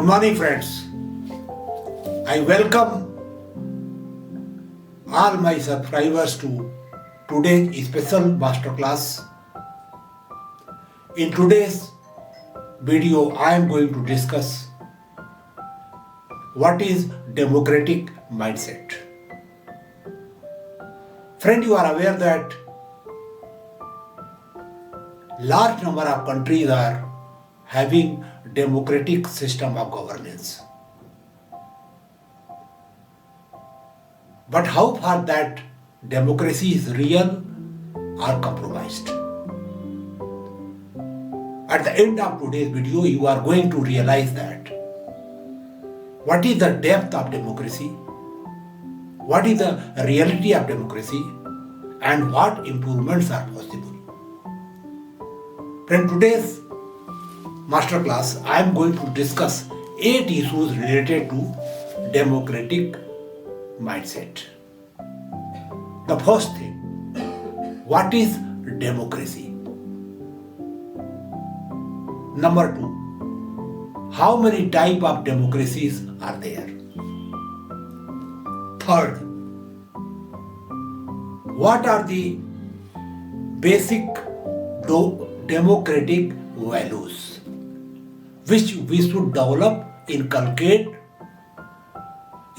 Good morning, friends. I welcome all my subscribers to today's special masterclass. In today's video, I am going to discuss what is democratic mindset. Friend, you are aware that large number of countries are having democratic system of governance. But how far that democracy is real or compromised? At the end of today's video, you are going to realize that what is the depth of democracy, what is the reality of democracy, and what improvements are possible. In today's masterclass, I am going to discuss 8 issues related to democratic mindset. The first thing, what is democracy? Number 2, how many types of democracies are there? Third, what are the basic democratic values which we should develop, inculcate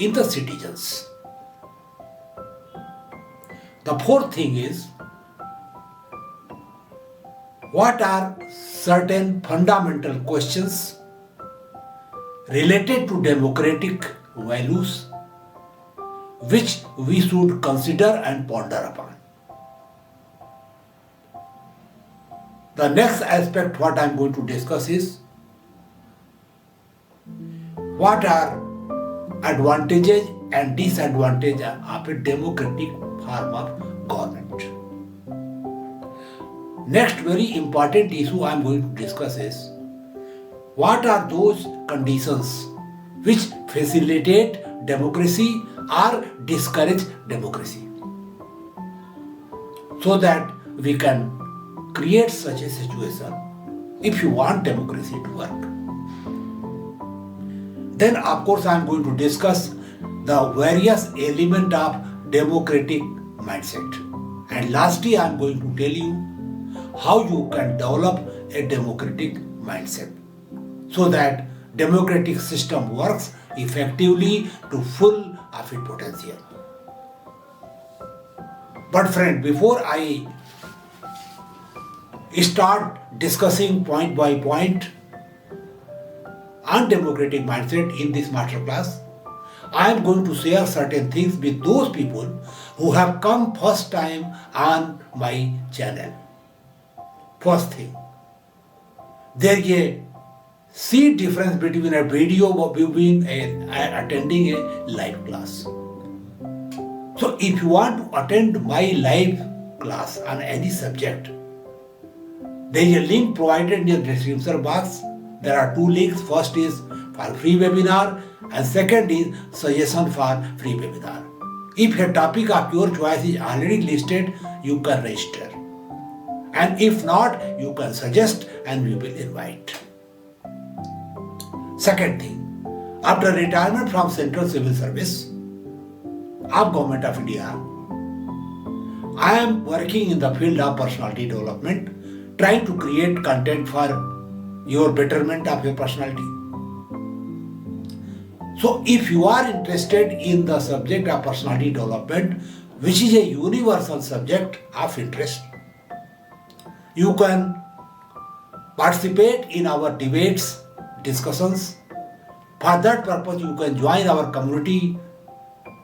in the citizens? The fourth thing is, what are certain fundamental questions related to democratic values which we should consider and ponder upon? The next aspect what I am going to discuss is, what are advantages and disadvantages of a democratic form of government? Next very important issue I am going to discuss is, what are those conditions which facilitate democracy or discourage democracy, so that we can create such a situation if you want democracy to work. Then of course I am going to discuss the various elements of democratic mindset. And lastly I am going to tell you how you can develop a democratic mindset so that democratic system works effectively to full of its potential. But friend, before I start discussing point by point on democratic mindset in this masterclass, I am going to share certain things with those people who have come first time on my channel. First thing, there is a see difference between a video between attending a live class. So if you want to attend my live class on any subject, there is a link provided in the description box. There are 2 links. First is for free webinar and second is suggestion for free webinar. If a topic of your choice is already listed, you can register. And if not, you can suggest and we will invite. Second thing, after retirement from Central Civil Service of Government of India, I am working in the field of personality development, trying to create content for your betterment of your personality. So if you are interested in the subject of personality development, which is a universal subject of interest, you can participate in our debates, discussions. For that purpose, you can join our community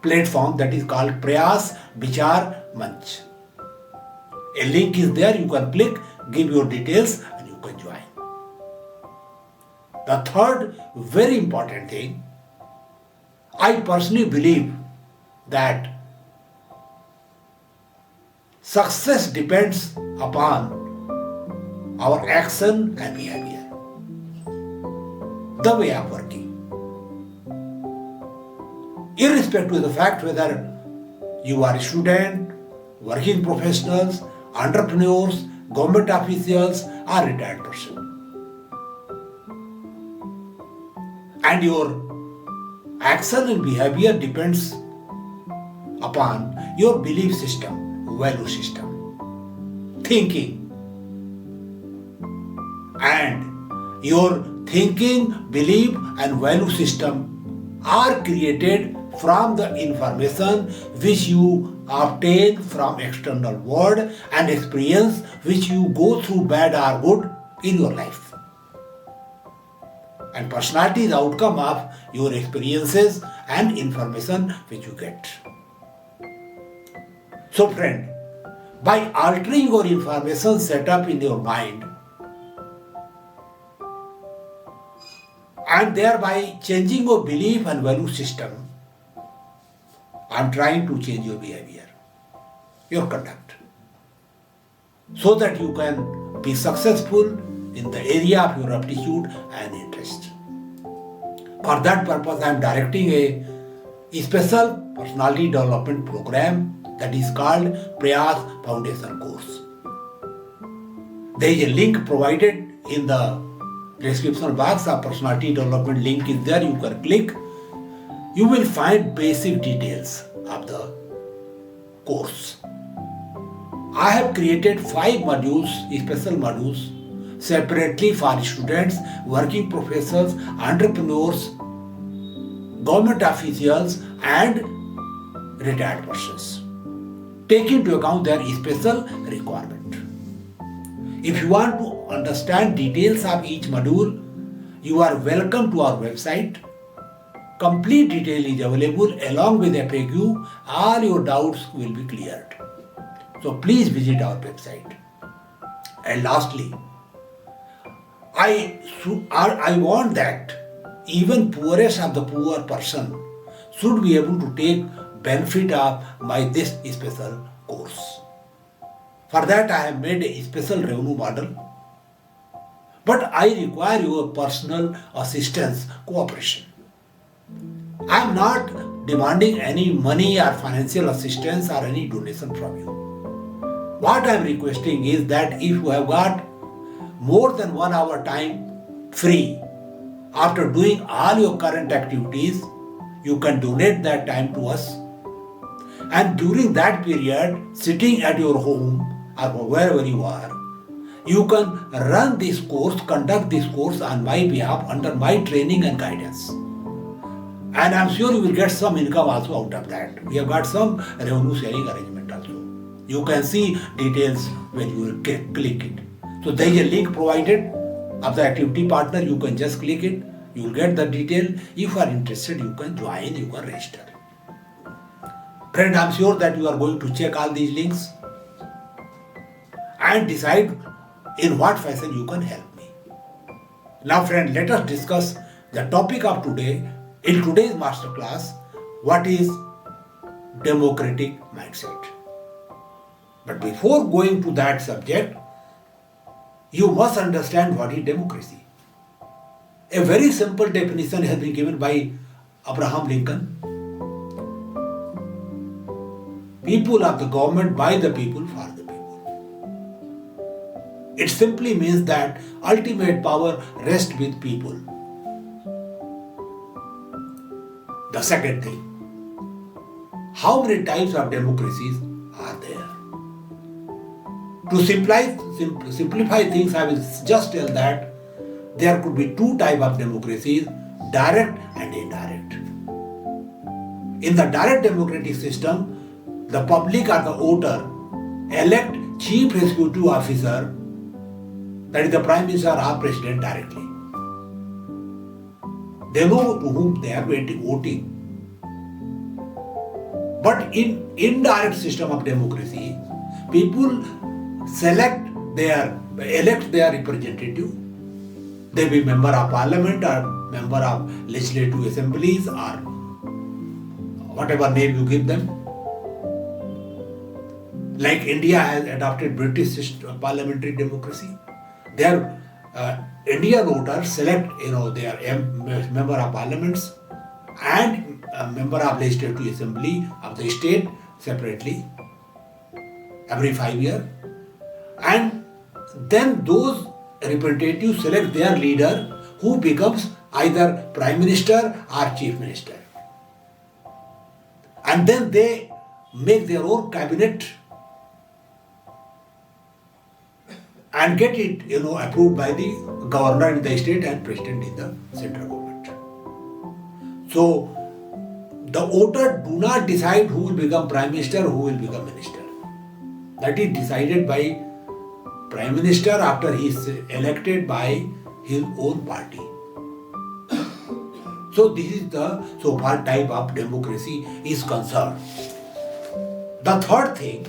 platform that is called Prayas Manch. A link is there, you can click, give your details and you can join. The third very important thing, I personally believe that success depends upon our action and behavior, the way of working. Irrespective of the fact whether you are a student, working professionals, entrepreneurs, government officials, or retired person. And your action and behavior depends upon your belief system, value system, thinking. And your thinking, belief and value system are created from the information which you obtain from external world and experience which you go through, bad or good, in your life. And personality is the outcome of your experiences and information which you get. So friend, by altering your information setup in your mind and thereby changing your belief and value system, I am trying to change your behavior, your conduct, so that you can be successful in the area of your aptitude and interest. For that purpose, I am directing a special personality development program that is called Prayas Foundation Course. There is a link provided in the description box. A personality development link is there. You can click. You will find basic details of the course. I have created 5 modules, special modules, separately for students, working professionals, entrepreneurs, government officials and retired persons, taking into account their special requirement. If you want to understand details of each module, you are welcome to our website. Complete detail is available along with FAQ. All your doubts will be cleared. So please visit our website. And lastly, I want that even poorest of the poor person should be able to take benefit of this special course. For that I have made a special revenue model. But I require your personal assistance, cooperation. I am not demanding any money or financial assistance or any donation from you. What I am requesting is that if you have got more than 1 hour time free after doing all your current activities, you can donate that time to us. And during that period, sitting at your home or wherever you are, you can run this course, conduct this course on my behalf under my training and guidance. And I'm sure you will get some income also out of that. We have got some revenue sharing arrangement also. You can see details when you will click it. So there is a link provided of the activity partner. You can just click it. You will get the detail. If you are interested, you can join, you can register. Friend, I'm sure that you are going to check all these links and decide in what fashion you can help me. Now friend, let us discuss the topic of today. In today's masterclass, what is democratic mindset? But before going to that subject, you must understand what is democracy. A very simple definition has been given by Abraham Lincoln. People of the government, by the people, for the people. It simply means that ultimate power rests with people. The second thing, how many types of democracies are there? To simplify things, I will just tell that there could be 2 types of democracies, direct and indirect. In the direct democratic system, the public or the voter elect chief executive officer, that is the prime minister or president, directly. They know to whom they are voting. But in indirect system of democracy, people elect their representative. They be member of parliament or member of legislative assemblies or whatever name you give them. Like India has adopted British system, parliamentary democracy. Their Indian voters select their member of parliaments and a member of legislative assembly of the state separately every 5 years, and then those representatives select their leader who becomes either Prime Minister or Chief Minister. And then they make their own cabinet and get it, approved by the governor in the state and president in the central government. So the voter do not decide who will become Prime Minister, who will become Minister. That is decided by Prime Minister after he is elected by his own party. So this is the so far type of democracy is concerned. The third thing,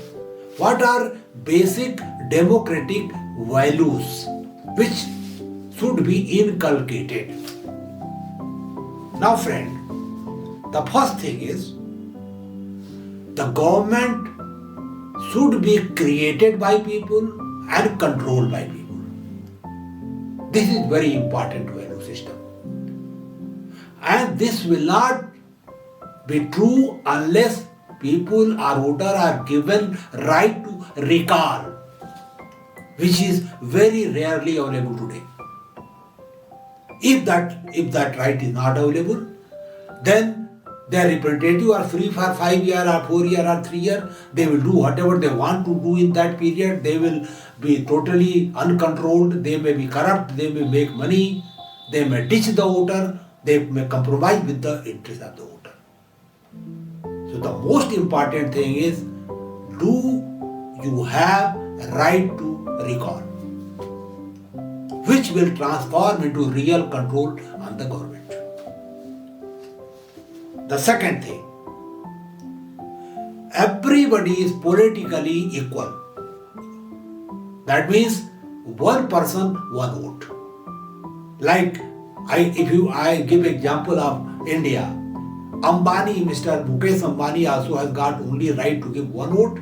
what are basic democratic values which should be inculcated? Now friend, the first thing is the government should be created by people and controlled by people. This is very important value system. And this will not be true unless people or voters are given right to recall, which is very rarely available today. If that right is not available, then their representatives are free for 5 years or 4 years or 3 years. They will do whatever they want to do in that period. They will be totally uncontrolled. They may be corrupt. They may make money. They may ditch the voter. They may compromise with the interests of the voter. So the most important thing is, do you have right to recall, which will transform into real control on the government. The second thing, everybody is politically equal. That means one person, one vote. Like I give example of India, Mr. Mukesh Ambani also has got only right to give one vote,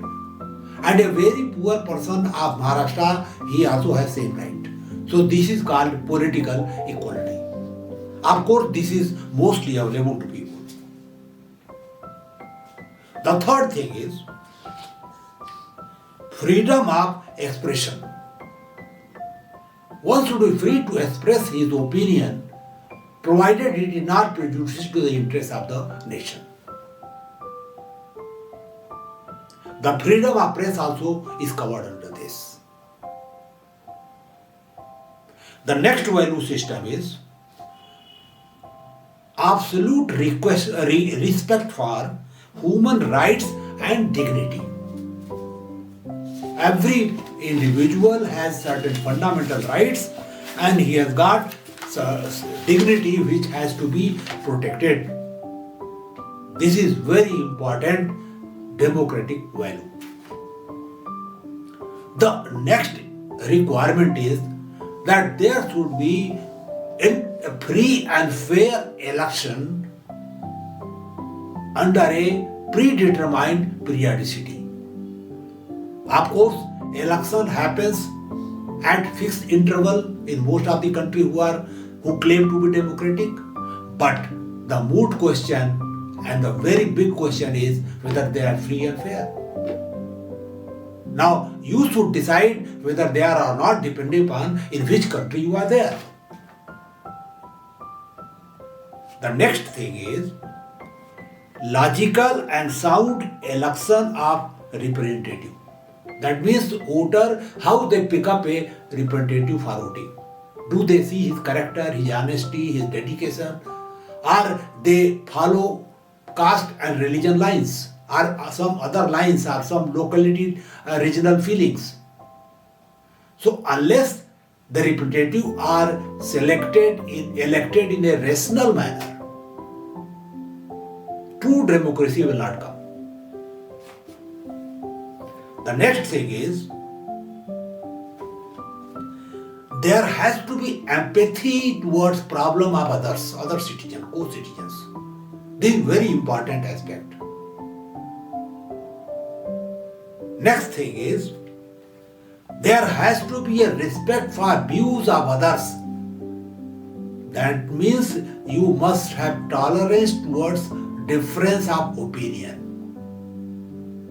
and a very poor person of Maharashtra, he also has same right. So this is called political equality. Of course, this is mostly available to people. The third thing is freedom of expression. One should be free to express his opinion, provided it is not prejudicial to the interests of the nation. The freedom of press also is covered under this. The next value system is absolute respect for human rights and dignity. Every individual has certain fundamental rights and he has got dignity which has to be protected. This is very important democratic value. The next requirement is that there should be a free and fair election under a predetermined periodicity. Of course, election happens at fixed interval in most of the country who claim to be democratic, but the moot question and the very big question is whether they are free and fair. Now, you should decide whether they are or not depending upon in which country you are there. The next thing is logical and sound election of representative. That means voter, how they pick up a representative for voting. Do they see his character, his honesty, his dedication, or they follow caste and religion lines, or some other lines, or some locality regional feelings. So unless the representatives are elected in a rational manner, true democracy will not come. The next thing is there has to be empathy towards problem of others, other citizens, co-citizens. This is very important aspect. Next thing is there has to be a respect for views of others. That means you must have tolerance towards difference of opinion,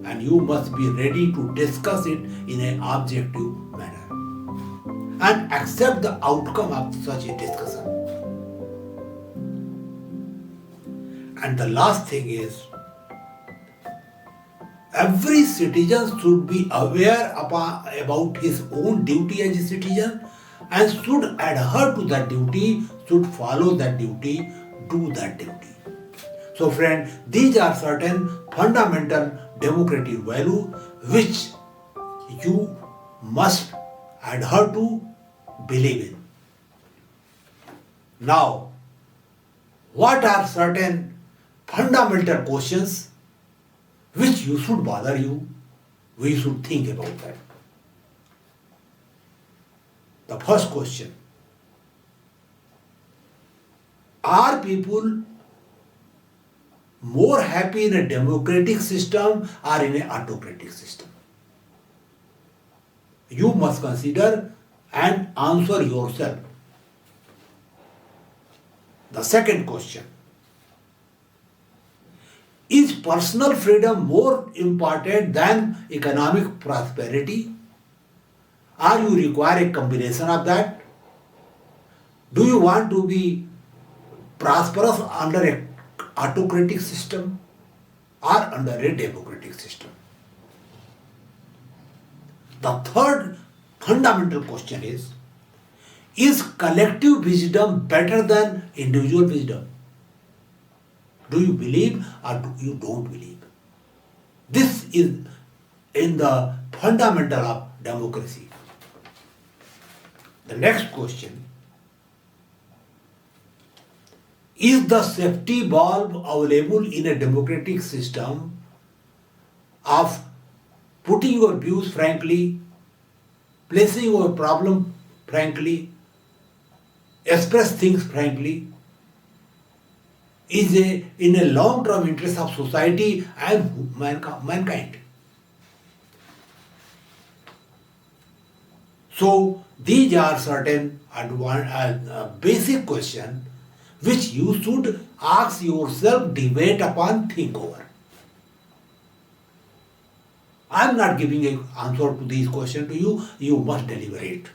and you must be ready to discuss it in an objective manner and accept the outcome of such a discussion. And the last thing is, every citizen should be aware about his own duty as a citizen and should adhere to that duty, should follow that duty, do that duty. So friend, these are certain fundamental democratic values which you must adhere to, believe in. Now, what are certain fundamental questions which you should bother you? We should think about that. The first question: are people more happy in a democratic system or in an autocratic system? You must consider and answer yourself. The second question: is personal freedom more important than economic prosperity? Or you require a combination of that? Do you want to be prosperous under an autocratic system or under a democratic system? The third fundamental question is collective wisdom better than individual wisdom? Do you believe or do you don't believe? This is in the fundamental of democracy. The next question: is the safety valve available in a democratic system of putting your views frankly, placing your problem frankly, express things frankly? Is in a long-term interest of society and mankind? So these are certain basic questions which you should ask yourself, debate upon, think over. I am not giving an answer to these questions to you. You must deliberate.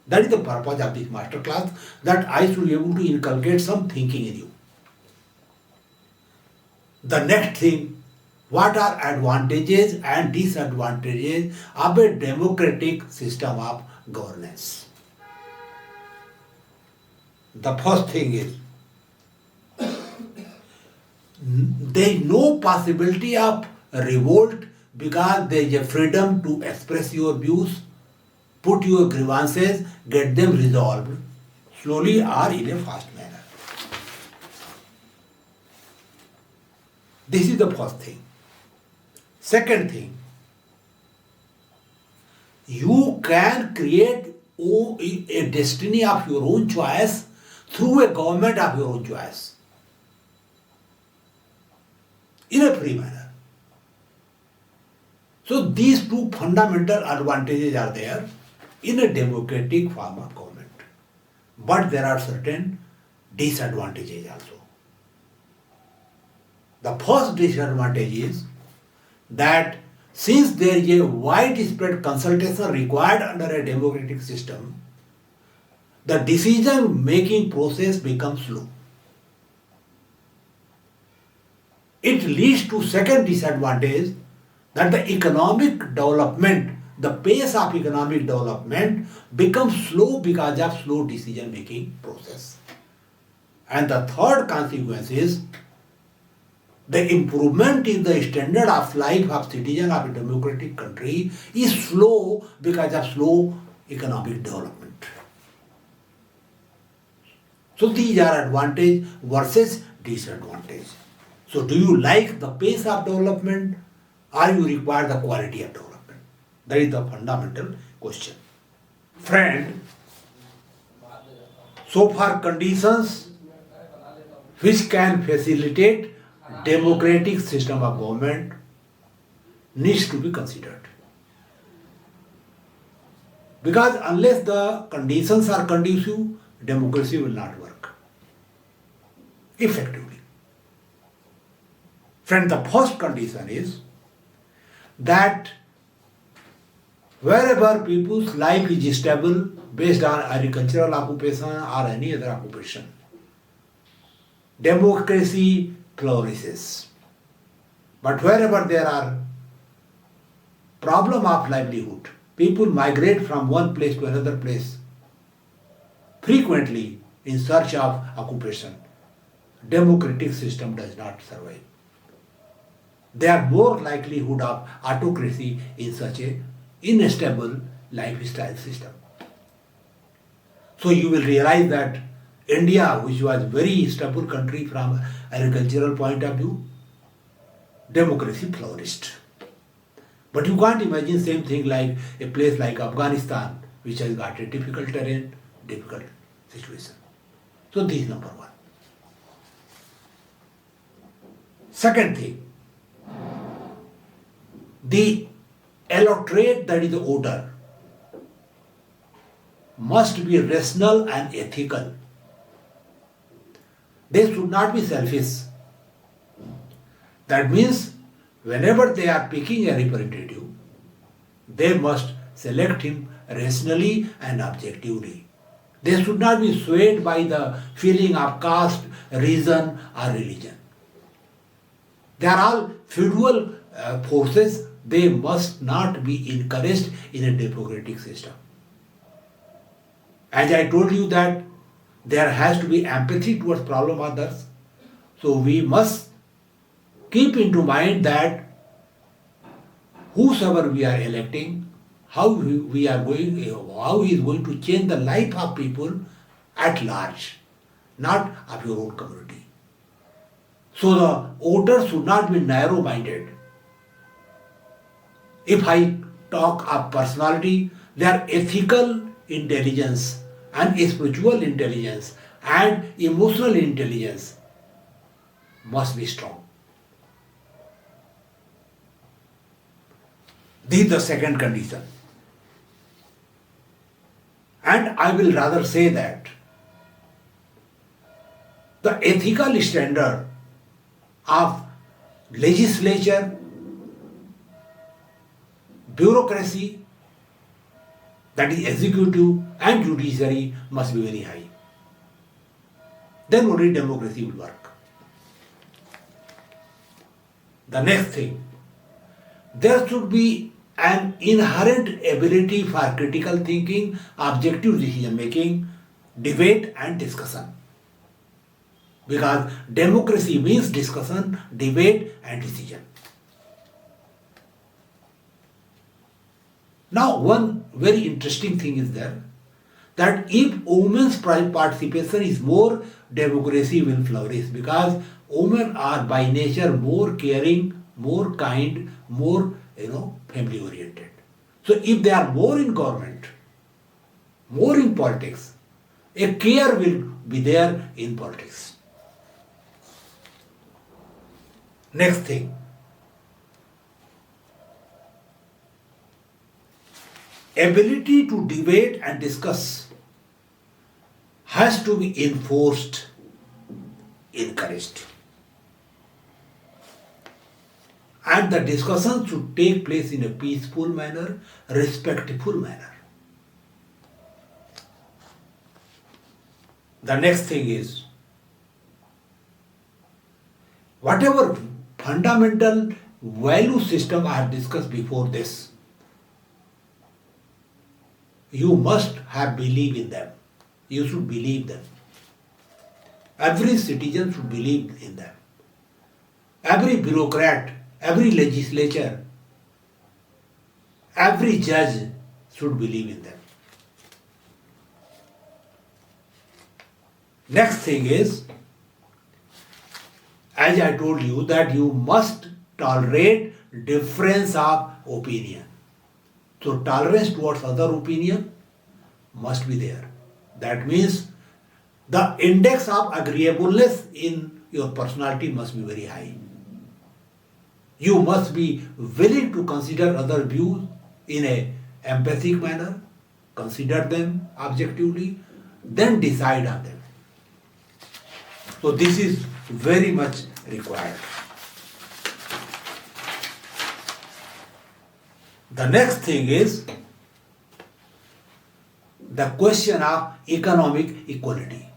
That is the purpose of this master class, that I should be able to inculcate some thinking in you. The next thing: what are advantages and disadvantages of a democratic system of governance? The first thing is, there is no possibility of revolt because there is a freedom to express your views, put your grievances, get them resolved slowly or in a fast manner. This is the first thing. Second thing, you can create a destiny of your own choice through a government of your own choice in a free manner. So these two fundamental advantages are there in a democratic form of government. But there are certain disadvantages also. The first disadvantage is that since there is a widespread consultation required under a democratic system, the decision-making process becomes slow. It leads to second disadvantage, that the economic development, the pace of economic development becomes slow because of slow decision-making process. And the third consequence is the improvement in the standard of life of citizens of a democratic country is slow because of slow economic development. So these are advantage versus disadvantage. So do you like the pace of development or you require the quality of development? That is the fundamental question. Friend, so far conditions which can facilitate democratic system of government needs to be considered. Because unless the conditions are conducive, democracy will not work effectively. Friend, the first condition is that wherever people's life is stable based on agricultural occupation or any other occupation, democracy flourishes. But wherever there are problem of livelihood, people migrate from one place to another place, frequently in search of occupation. Democratic system does not survive. There are more likelihood of autocracy in such a unstable lifestyle system. So you will realize that India, which was very stable country from agricultural point of view, democracy flourished. But you can't imagine same thing like a place like Afghanistan, which has got a difficult terrain, difficult situation. So this is number one. Second thing, the electorate, that is the voter, must be rational and ethical. They should not be selfish. That means whenever they are picking a representative, they must select him rationally and objectively. They should not be swayed by the feeling of caste, reason or religion. They are all feudal forces. They must not be encouraged in a democratic system. As I told you that there has to be empathy towards problem others. So we must keep into mind that whosoever we are electing, how he is going to change the life of people at large, not of your own community. So the voters should not be narrow-minded. If I talk of personality, their ethical intelligence and spiritual intelligence and emotional intelligence must be strong. This is the second condition. And I will rather say that the ethical standard of legislature, bureaucracy, that is executive and judiciary, must be very high. Then only democracy will work. The next thing, there should be an inherent ability for critical thinking, objective decision making, debate and discussion. Because democracy means discussion, debate and decision. Now, one very interesting thing is there, that if women's participation is more, democracy will flourish, because women are by nature more caring, more kind, more family oriented. So if they are more in government, more in politics, a care will be there in politics. Next thing, ability to debate and discuss has to be enforced, encouraged. And the discussion should take place in a peaceful manner, respectful manner. The next thing is, whatever fundamental value system I have discussed before this, you must have belief in them. You should believe them. Every citizen should believe in them. Every bureaucrat, every legislature, every judge should believe in them. Next thing is, as I told you, that you must tolerate difference of opinion. So tolerance towards other opinion must be there. That means the index of agreeableness in your personality must be very high. You must be willing to consider other views in a empathic manner, consider them objectively, then decide on them. So this is very much required. The next thing is the question of economic equality.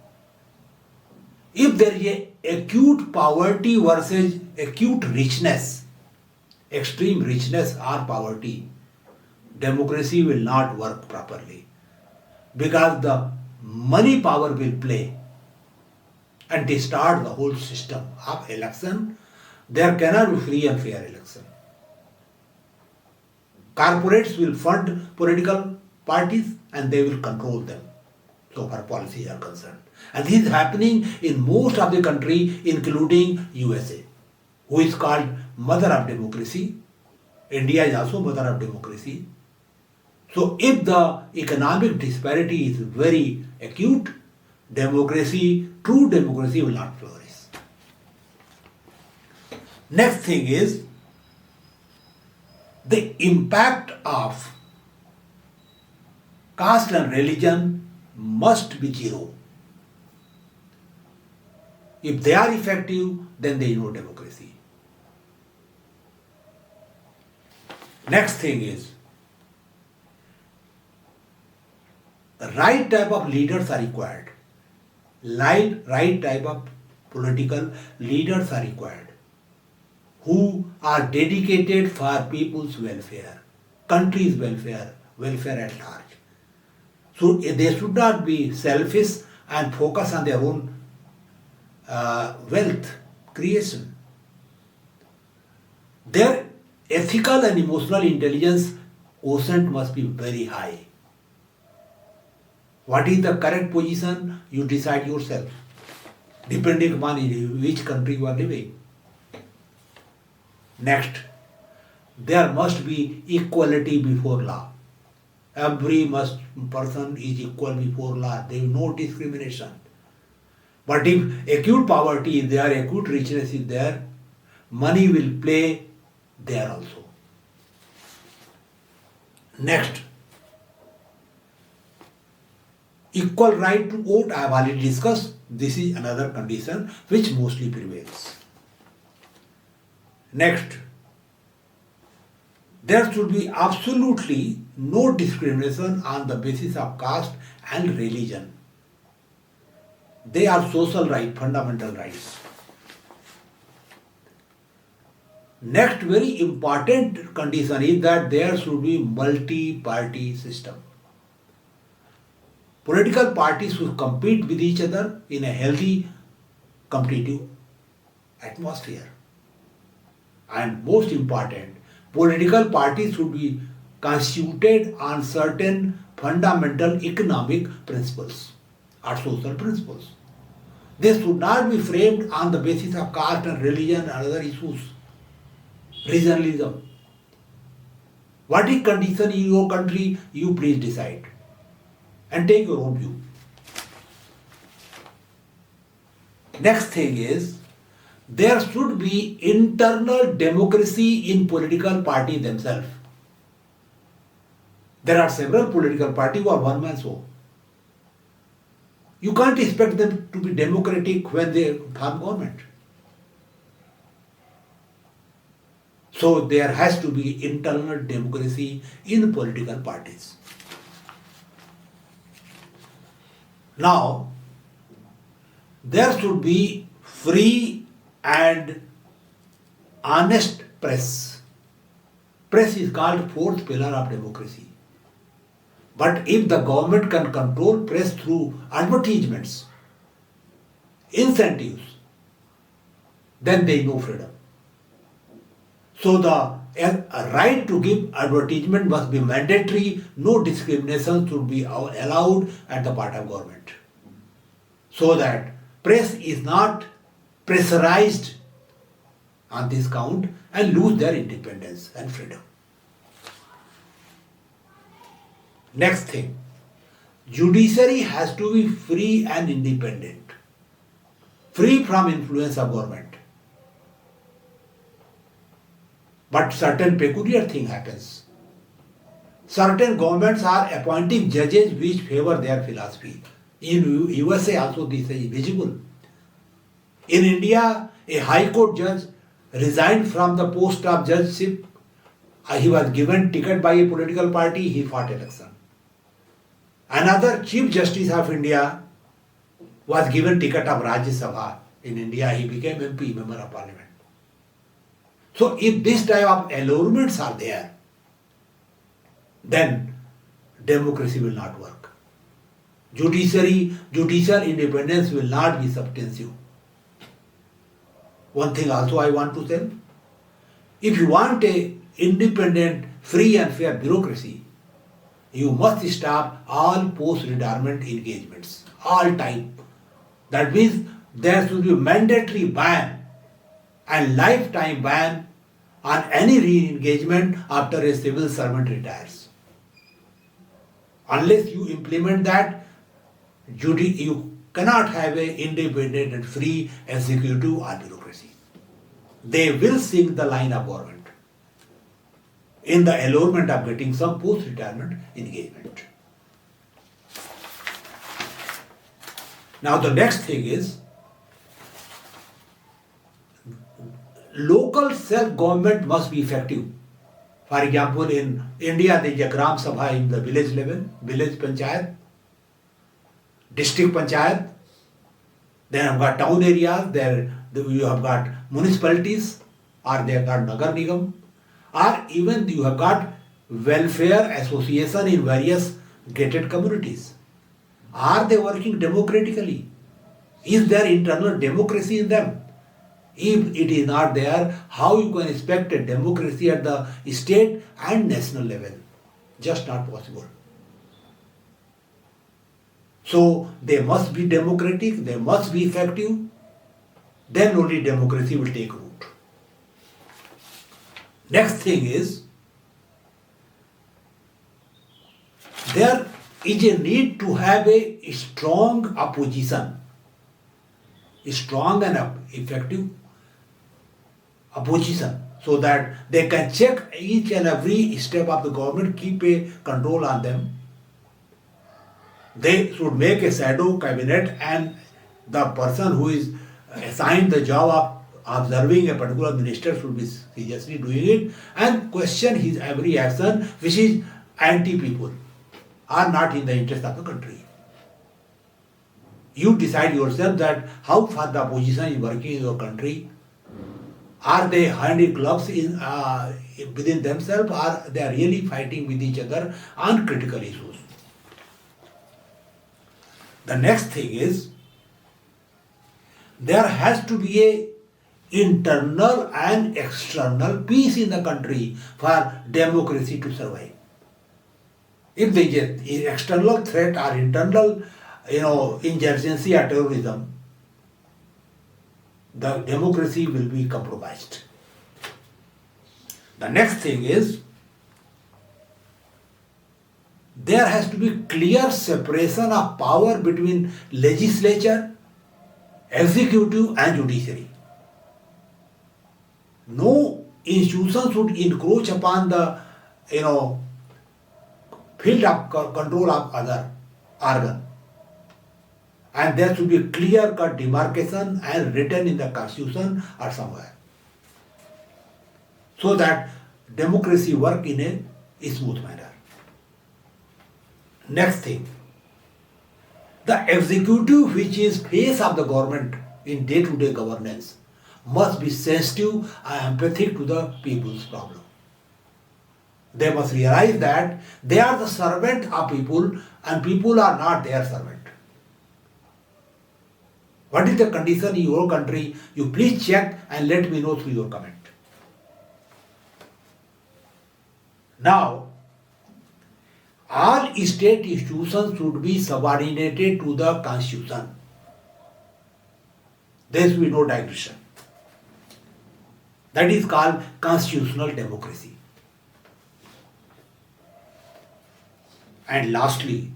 If there is a acute poverty versus acute richness, extreme richness or poverty, democracy will not work properly because the money power will play and distort the whole system of election. There cannot be free and fair election. Corporates will fund political parties and they will control them so far policies are concerned. And this is happening in most of the country, including USA, who is called mother of democracy. India is also mother of democracy. So if the economic disparity is very acute, democracy, true democracy will not flourish. Next thing is the impact of caste and religion must be zero. If they are effective, then there is no democracy. Next thing is, the right type of leaders are required. Right type of political leaders are required who are dedicated for people's welfare, country's welfare, welfare at large. So they should not be selfish and focus on their own wealth creation. Their ethical and emotional intelligence quotient must be very high. What is the correct position, you decide yourself, depending upon which country you are living. Next, there must be equality before law. Every person is equal before law. There is no discrimination. But if acute poverty is there, acute richness is there, money will play there also. Next, equal right to vote, I have already discussed. This is another condition which mostly prevails. Next, there should be absolutely no discrimination on the basis of caste and religion. They are social rights, fundamental rights. Next very important condition is that there should be multi-party system. Political parties should compete with each other in a healthy competitive atmosphere. And most important, political parties should be constituted on certain fundamental economic principles or social principles. They should not be framed on the basis of caste and religion and other issues. Regionalism. What is condition in your country, you please decide and take your own view. Next thing is, there should be internal democracy in political party themselves. There are several political parties who are one-man show. You can't expect them to be democratic when they form government. So there has to be internal democracy in political parties. Now, there should be free and honest press. Press is called fourth pillar of democracy. But if the government can control press through advertisements, incentives, then there is no freedom. So the right to give advertisement must be mandatory. No discrimination should be allowed at the part of government. So that press is not pressurized on this count and lose their independence and freedom. Next thing, judiciary has to be free and independent, free from influence of government. But certain peculiar thing happens. Certain governments are appointing judges which favor their philosophy. In USA also this is visible. In India, a high court judge resigned from the post of judgeship. He was given ticket by a political party, he fought election. Another Chief Justice of India was given ticket of Rajya Sabha in India, he became MP, Member of Parliament. So if this type of allurements are there, then democracy will not work. Judicial independence will not be substantive. One thing also I want to tell, if you want a independent, free and fair bureaucracy, you must stop all post-retirement engagements, all type. That means there should be a mandatory ban and lifetime ban on any re-engagement after a civil servant retires. Unless you implement that, you cannot have an independent and free executive or bureaucracy. They will sink the line of government in the allurement of getting some post-retirement engagement. Now the next thing is, local self-government must be effective. For example, in India, there is a Gram Sabha in the village level, village panchayat, district panchayat, then I've got town areas, there you have got municipalities, or they have got Nagar Nigam, or even you have got welfare association in various gated communities. Are they working democratically? Is there internal democracy in them? If it is not there, how you can expect a democracy at the state and national level? Just not possible. So they must be democratic, they must be effective, then only democracy will take root. Next thing is, there is a need to have a strong opposition, strong and effective opposition, so that they can check each and every step of the government, keep a control on them. They should make a shadow cabinet, and the person who is assigned the job of observing a particular minister should be seriously doing it and question his every action which is anti-people or not in the interest of the country. You decide yourself that how far the opposition is working in your country. Are they handy gloves within themselves, or they are really fighting with each other on critical issues? The next thing is, there has to be a internal and external peace in the country for democracy to survive. If there is an external threat or internal, insurgency or terrorism, the democracy will be compromised. The next thing is, there has to be clear separation of power between legislature, executive and judiciary. No institution should encroach upon the field of control of other organ. And there should be a clear-cut demarcation and written in the constitution or somewhere, so that democracy work in a smooth manner. Next thing, the executive, which is face of the government in day-to-day governance, must be sensitive and empathic to the people's problem. They must realize that they are the servant of people and people are not their servant. What is the condition in your country? You please check and let me know through your comment. Now, all state institutions should be subordinated to the constitution. There should be no digression. That is called constitutional democracy. And lastly,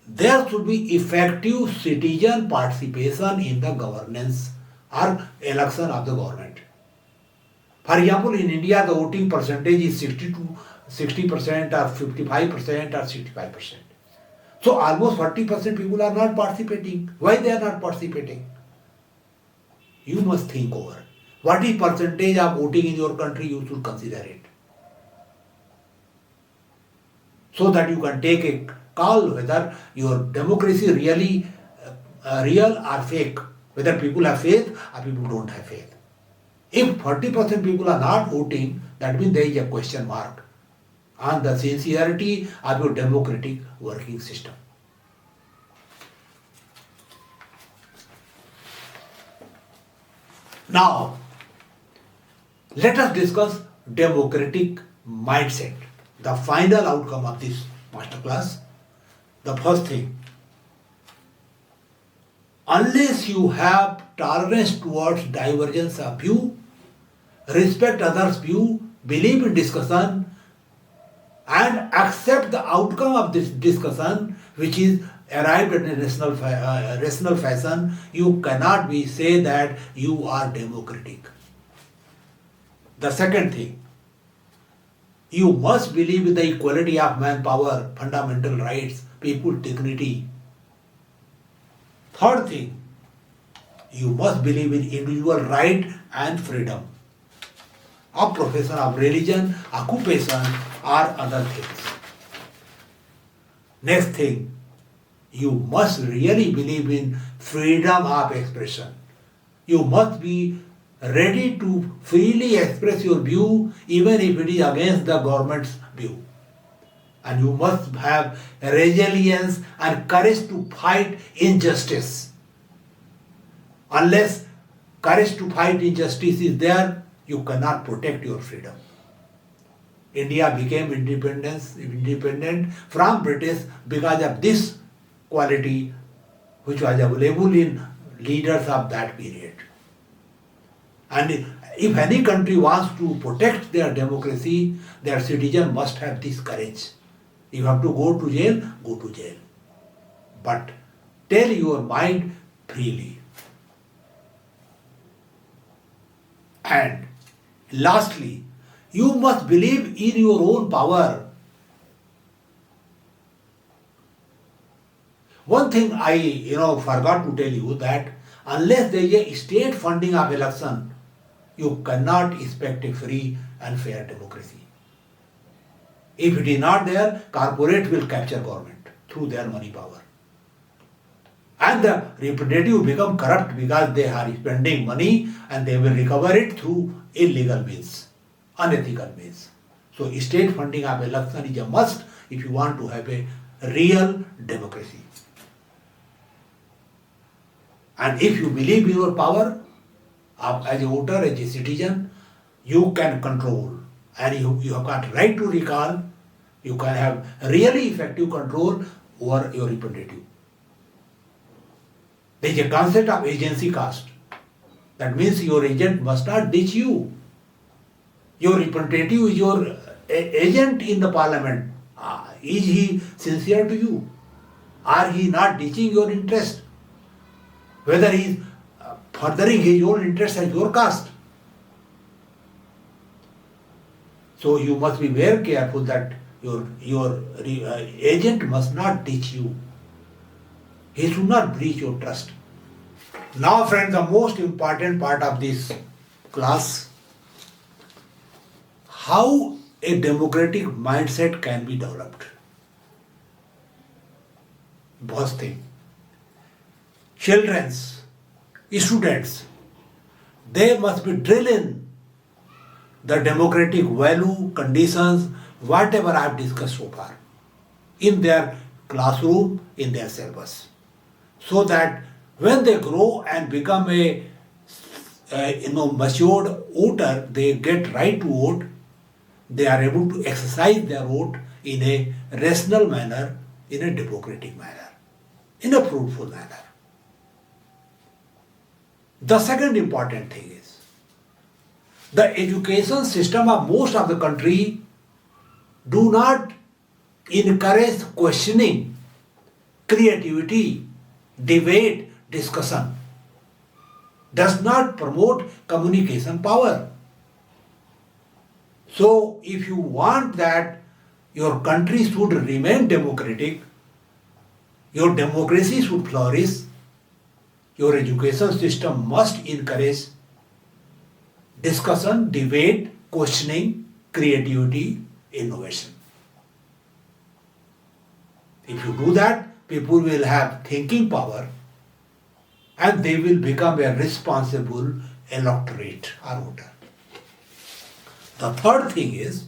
there should be effective citizen participation in the governance or election of the government. For example, in India, the voting percentage is 60% or 55% or 65%. So almost 40% people are not participating. Why they are not participating? You must think over. What is percentage of voting in your country? You should consider it, so that you can take a call whether your democracy really real or fake, whether people have faith or people don't have faith. If 40% people are not voting, that means there is a question mark on the sincerity of your democratic working system. Now, let us discuss democratic mindset, the final outcome of this masterclass. The first thing, unless you have tolerance towards divergence of view, respect others' view, believe in discussion, and accept the outcome of this discussion, which is arrived at a rational fashion, you cannot be say that you are democratic. The second thing, you must believe in the equality of manpower, fundamental rights, people dignity. Third thing, you must believe in individual right and freedom of profession, of religion, occupation, or other things. Next thing, you must really believe in freedom of expression. You must be ready to freely express your view even if it is against the government's view. And you must have resilience and courage to fight injustice. Unless courage to fight injustice is there, you cannot protect your freedom. India became independent from British because of this quality which was available in leaders of that period. And if any country wants to protect their democracy, their citizen must have this courage. You have to go to jail, go to jail. But tell your mind freely. And lastly, you must believe in your own power. One thing I forgot to tell you, that unless there is a state funding of election, you cannot expect a free and fair democracy. If it is not there, corporate will capture government through their money power. And the representative become corrupt because they are spending money and they will recover it through illegal means, unethical means. So state funding of election is a must if you want to have a real democracy. And if you believe in your power as a voter, as a citizen, you can control, and you have got right to recall. You can have really effective control over your representative. There is a concept of agency caste. That means your agent must not ditch you. Your representative is your agent in the parliament. Is he sincere to you? Are he not ditching your interest? Whether he is furthering his own interest as your caste. So you must be very careful that your agent must not ditch you. He should not breach your trust. Now friends, the most important part of this class, how a democratic mindset can be developed. First thing, children, students, they must be drilled in the democratic value, conditions, whatever I have discussed so far, in their classroom, in their syllabus, so that when they grow and become a matured voter, they get right to vote, they are able to exercise their vote in a rational manner, in a democratic manner, in a fruitful manner. The second important thing is, the education system of most of the country do not encourage questioning, creativity, debate, discussion, does not promote communication power. So if you want that your country should remain democratic, your democracy should flourish, your education system must encourage discussion, debate, questioning, creativity, innovation. If you do that, people will have thinking power and they will become a responsible electorate or voter. The third thing is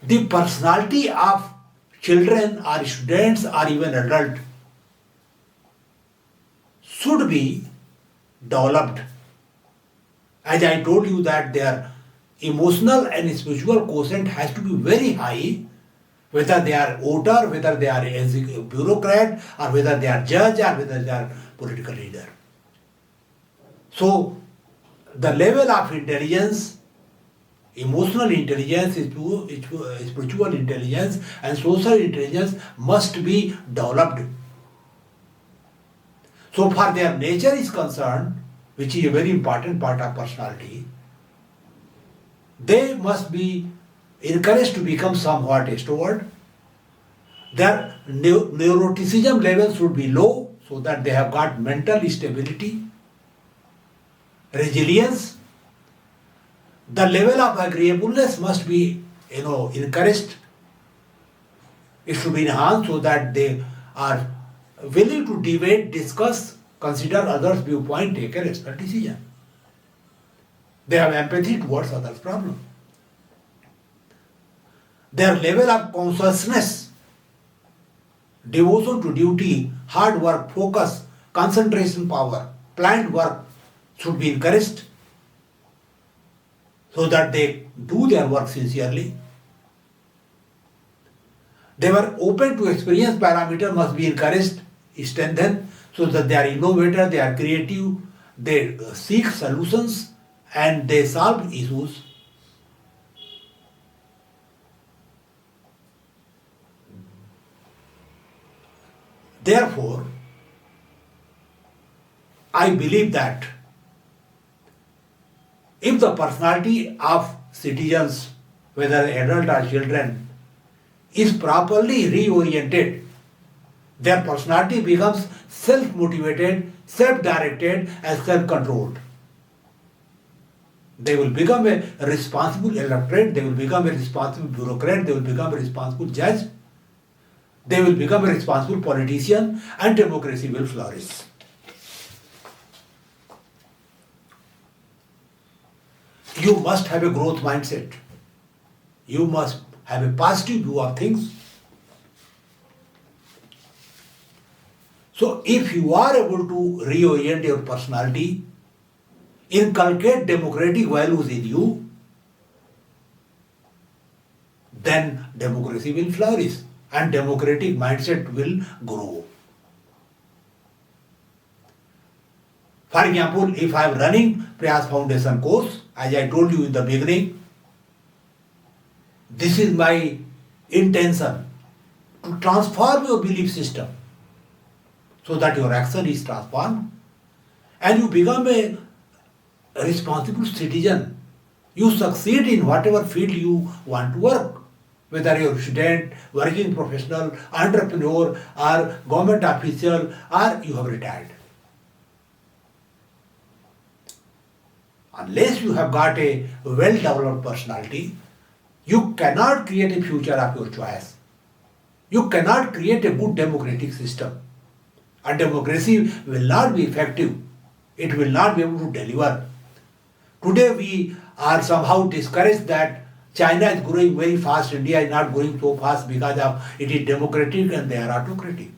the personality of children or students or even adult should be developed. As I told you that their emotional and spiritual quotient has to be very high, whether they are voter, whether they are a bureaucrat, or whether they are judge, or whether they are political leader. So, the level of intelligence, emotional intelligence, spiritual intelligence, and social intelligence must be developed. So far their nature is concerned, which is a very important part of personality, they must be encouraged to become somewhat extrovert. Their neuroticism level should be low so that they have got mental stability, resilience. The level of agreeableness must be encouraged. It should be enhanced so that they are willing to debate, discuss, consider others' viewpoint, take a rational decision. They have empathy towards others' problem. Their level of consciousness, devotion to duty, hard work, focus, concentration power, planned work should be encouraged so that they do their work sincerely. They were open to experience parameter must be encouraged, strengthened, so that they are innovator, they are creative, they seek solutions and they solve issues. Therefore, I believe that if the personality of citizens, whether adult or children, is properly reoriented, their personality becomes self-motivated, self-directed and self-controlled. They will become a responsible electorate, they will become a responsible bureaucrat, they will become a responsible judge, they will become a responsible politician, and democracy will flourish. You must have a growth mindset. You must have a positive view of things. So if you are able to reorient your personality, inculcate democratic values in you, then democracy will flourish and democratic mindset will grow. For example, if I am running Prayas Foundation course, as I told you in the beginning, this is my intention to transform your belief system so that your action is transformed and you become a responsible citizen. You succeed in whatever field you want to work, whether you're a student, working professional, entrepreneur, or government official, or you have retired. Unless you have got a well-developed personality, you cannot create a future of your choice. You cannot create a good democratic system. A democracy will not be effective. It will not be able to deliver. Today we are somehow discouraged that China is growing very fast, India is not growing so fast because of it is democratic and they are autocratic.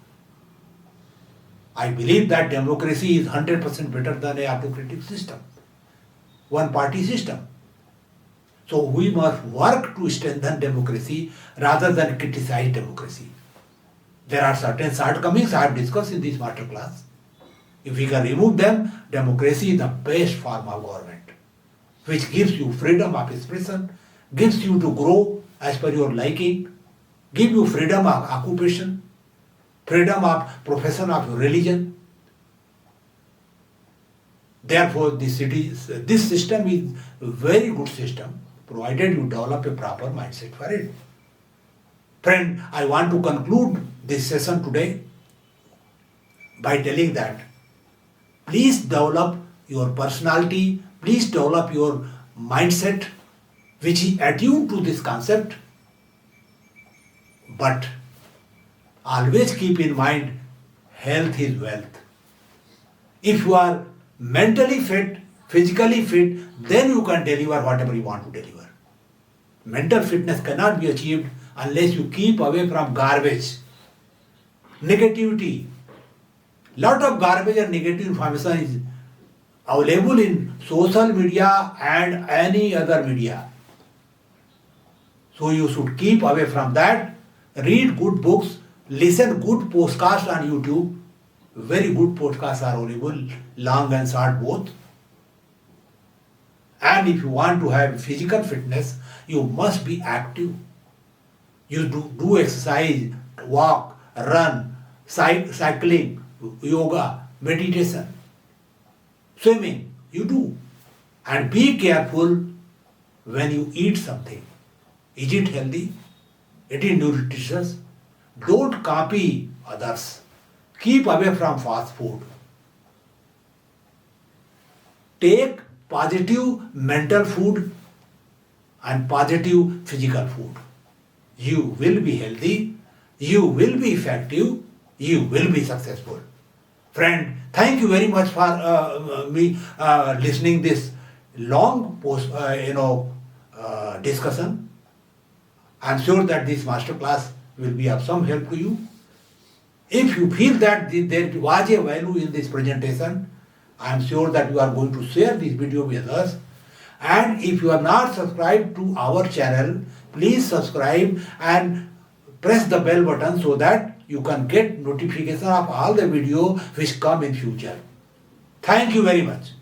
I believe that democracy is 100% better than an autocratic system, one-party system. So we must work to strengthen democracy rather than criticize democracy. There are certain shortcomings I have discussed in this master class. If we can remove them, democracy is the best form of government, which gives you freedom of expression, gives you to grow as per your liking, gives you freedom of occupation, freedom of profession of your religion. Therefore, this system is a very good system, provided you develop a proper mindset for it. Friend, I want to conclude this session today by telling that please develop your personality, please develop your mindset which is attuned to this concept. But always keep in mind, health is wealth. If you are mentally fit, physically fit, then you can deliver whatever you want to deliver. Mental fitness cannot be achieved unless you keep away from garbage, negativity. Lot of garbage and negative information is available in social media and any other media. So you should keep away from that. Read good books, listen good podcasts on YouTube. Very good podcasts are available, long and short both. And if you want to have physical fitness, you must be active. You do exercise, walk, run, cycling, yoga, meditation, swimming, you do. And be careful when you eat something. Is it healthy? It is nutritious? Don't copy others. Keep away from fast food. Take positive mental food and positive physical food. You will be healthy, you will be effective, you will be successful. Friend, thank you very much for me listening this long discussion. I am sure that this master class will be of some help to you. If you feel that there was a value in this presentation, I am sure that you are going to share this video with us. And if you are not subscribed to our channel, please subscribe and press the bell button so that you can get notification of all the video which come in future. Thank you very much.